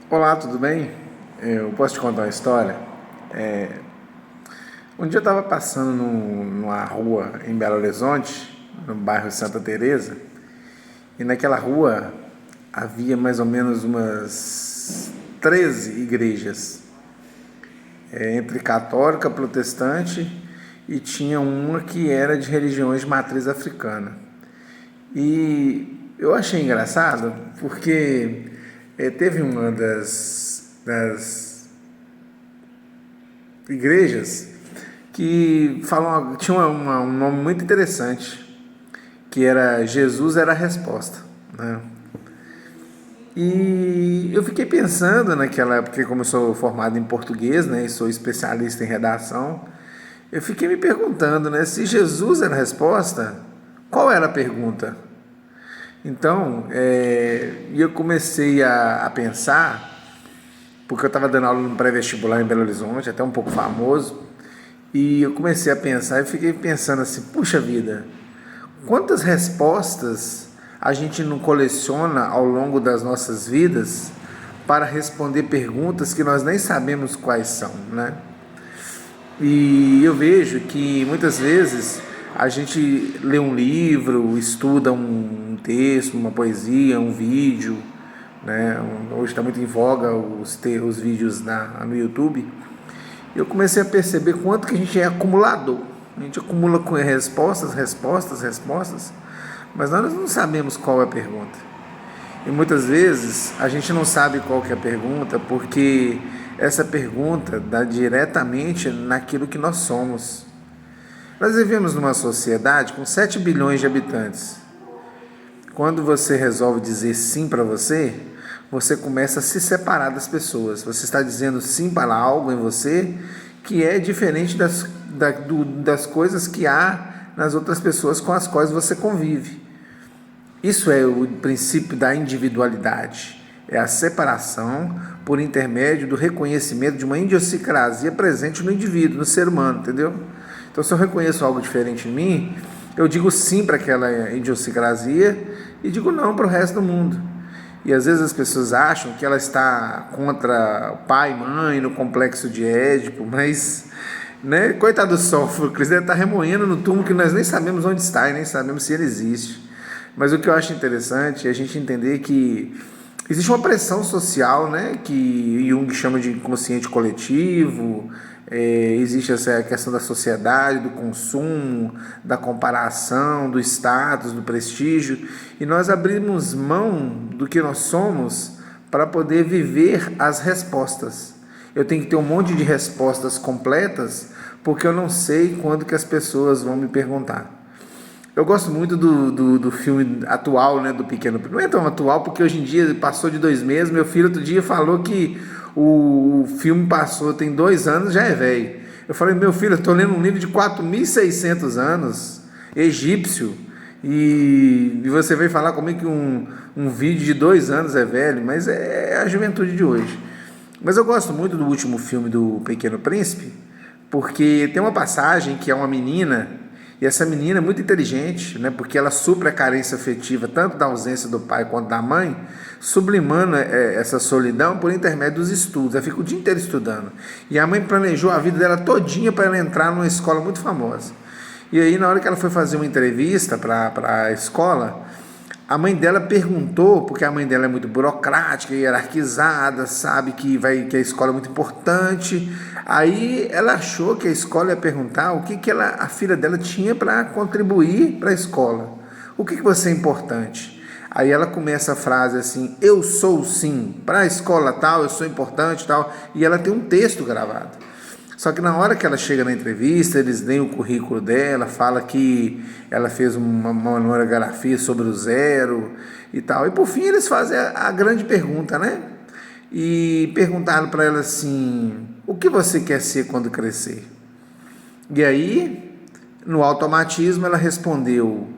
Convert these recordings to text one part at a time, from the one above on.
Olá, tudo bem? Eu posso te contar uma história? É, Um dia eu estava passando numa rua em Belo Horizonte, no bairro Santa Teresa, e naquela rua havia mais ou menos umas 13 igrejas, entre católica, protestante, e tinha uma que era de religiões de matriz africana. E eu achei engraçado porque teve uma das igrejas que tinha um nome muito interessante, que era Jesus era a resposta, né? E eu fiquei pensando naquela época, como eu sou formado em português, né, e sou especialista em redação, eu fiquei me perguntando, né, se Jesus era a resposta, qual era a pergunta? Então, eu comecei a pensar, porque eu estava dando aula no pré-vestibular em Belo Horizonte, até um pouco famoso, e eu comecei a pensar, e fiquei pensando assim, puxa vida, quantas respostas a gente não coleciona ao longo das nossas vidas para responder perguntas que nós nem sabemos quais são, né? E eu vejo que muitas vezes a gente lê um livro, estuda um texto, uma poesia, um vídeo, né? Hoje está muito em voga os vídeos no YouTube. Eu comecei a perceber quanto que a gente é acumulador. A gente acumula com respostas, respostas, respostas, mas nós não sabemos qual é a pergunta. E muitas vezes a gente não sabe qual que é a pergunta porque essa pergunta dá diretamente naquilo que nós somos. Nós vivemos numa sociedade com 7 bilhões de habitantes. Quando você resolve dizer sim para você, você começa a se separar das pessoas. Você está dizendo sim para algo em você que é diferente das coisas que há nas outras pessoas com as quais você convive. Isso é o princípio da individualidade. É a separação por intermédio do reconhecimento de uma idiosincrasia presente no indivíduo, no ser humano, entendeu? Então, se eu reconheço algo diferente em mim, eu digo sim para aquela idiosincrasia e digo não para o resto do mundo. E às vezes as pessoas acham que ela está contra pai e mãe no complexo de Édipo, mas, né, coitado do Sófocles, ele está remoendo no túmulo que nós nem sabemos onde está e nem sabemos se ele existe. Mas o que eu acho interessante é a gente entender que existe uma pressão social, né, que Jung chama de inconsciente coletivo, existe essa questão da sociedade, do consumo, da comparação, do status, do prestígio, e nós abrimos mão do que nós somos para poder viver as respostas. Eu tenho que ter um monte de respostas completas, porque eu não sei quando que as pessoas vão me perguntar. Eu gosto muito do filme atual, né, do Pequeno Príncipe. Não é tão atual, porque hoje em dia passou de 2 meses. Meu filho outro dia falou que o filme passou, tem 2 anos, já é velho. Eu falei, meu filho, eu estou lendo um livro de 4.600 anos, egípcio, e você veio falar comigo que um vídeo de 2 anos é velho, mas é a juventude de hoje. Mas eu gosto muito do último filme do Pequeno Príncipe, porque tem uma passagem que é uma menina, e essa menina é muito inteligente, né, porque ela supre a carência afetiva tanto da ausência do pai quanto da mãe, sublimando essa solidão por intermédio dos estudos. Ela fica o dia inteiro estudando. E a mãe planejou a vida dela todinha para ela entrar numa escola muito famosa. E aí, na hora que ela foi fazer uma entrevista para a escola, a mãe dela perguntou, porque a mãe dela é muito burocrática, hierarquizada, sabe que a escola é muito importante. Aí ela achou que a escola ia perguntar o que a filha dela tinha para contribuir para a escola. O que você é importante? Aí ela começa a frase assim, eu sou sim, para a escola tal, eu sou importante tal, e ela tem um texto gravado. Só que na hora que ela chega na entrevista, eles leem o currículo dela, fala que ela fez uma monografia sobre o zero e tal. E por fim eles fazem a grande pergunta, né? E perguntaram para ela assim, o que você quer ser quando crescer? E aí, no automatismo, ela respondeu,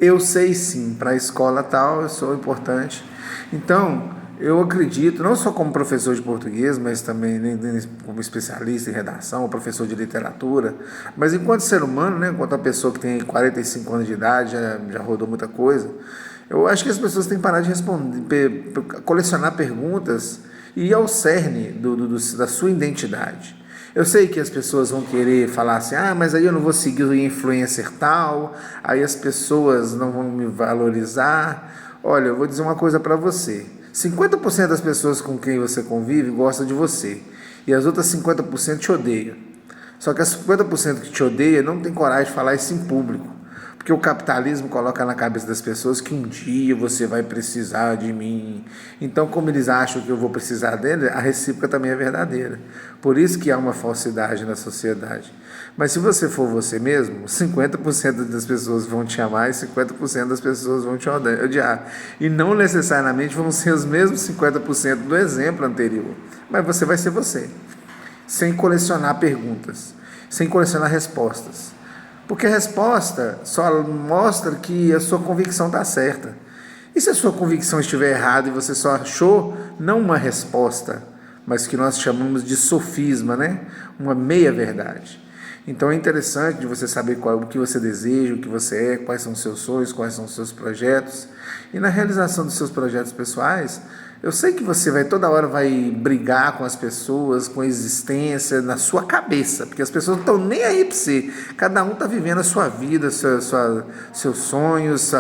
eu sei sim, para a escola tal, eu sou importante. Então, eu acredito, não só como professor de português, mas também como especialista em redação, professor de literatura, mas enquanto ser humano, né, enquanto uma pessoa que tem 45 anos de idade, já rodou muita coisa, eu acho que as pessoas têm que parar de responder, colecionar perguntas e ao cerne da sua identidade. Eu sei que as pessoas vão querer falar assim, mas aí eu não vou seguir o influencer tal, aí as pessoas não vão me valorizar. Olha, eu vou dizer uma coisa para você. 50% das pessoas com quem você convive gostam de você, e as outras 50% te odeiam. Só que as 50% que te odeia não tem coragem de falar isso em público, porque o capitalismo coloca na cabeça das pessoas que um dia você vai precisar de mim. Então, como eles acham que eu vou precisar dele, a recíproca também é verdadeira. Por isso que há uma falsidade na sociedade. Mas se você for você mesmo, 50% das pessoas vão te amar e 50% das pessoas vão te odiar. E não necessariamente vão ser os mesmos 50% do exemplo anterior. Mas você vai ser você, sem colecionar perguntas, sem colecionar respostas. Porque a resposta só mostra que a sua convicção está certa. E se a sua convicção estiver errada e você só achou não uma resposta, mas que nós chamamos de sofisma, né? Uma meia-verdade. Então é interessante você saber o que você deseja, o que você é, quais são os seus sonhos, quais são os seus projetos. E na realização dos seus projetos pessoais, eu sei que você toda hora vai brigar com as pessoas, com a existência, na sua cabeça, porque as pessoas não estão nem aí para você. Cada um está vivendo a sua vida, seus sonhos,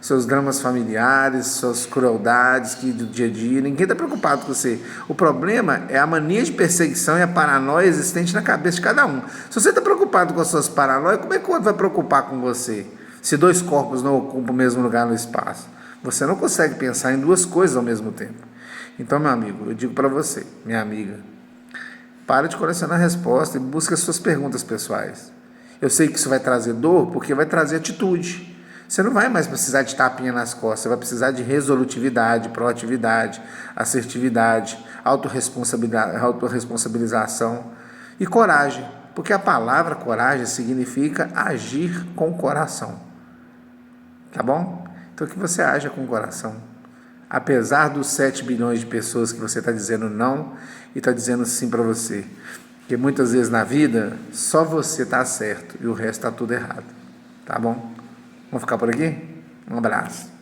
seus dramas familiares, suas crueldades do dia a dia. Ninguém está preocupado com você. O problema é a mania de perseguição e a paranoia existente na cabeça de cada um. Se você está preocupado com as suas paranoias, como é que o outro vai preocupar com você? Se dois corpos não ocupam o mesmo lugar no espaço. Você não consegue pensar em duas coisas ao mesmo tempo. Então, meu amigo, eu digo para você, minha amiga, para de colecionar resposta e busca as suas perguntas pessoais. Eu sei que isso vai trazer dor, porque vai trazer atitude. Você não vai mais precisar de tapinha nas costas, você vai precisar de resolutividade, proatividade, assertividade, autorresponsabilização e coragem. Porque a palavra coragem significa agir com o coração. Tá bom? Então que você haja com o coração. Apesar dos 7 bilhões de pessoas que você está dizendo não e está dizendo sim para você. Porque muitas vezes na vida, só você está certo e o resto está tudo errado. Tá bom? Vamos ficar por aqui? Um abraço.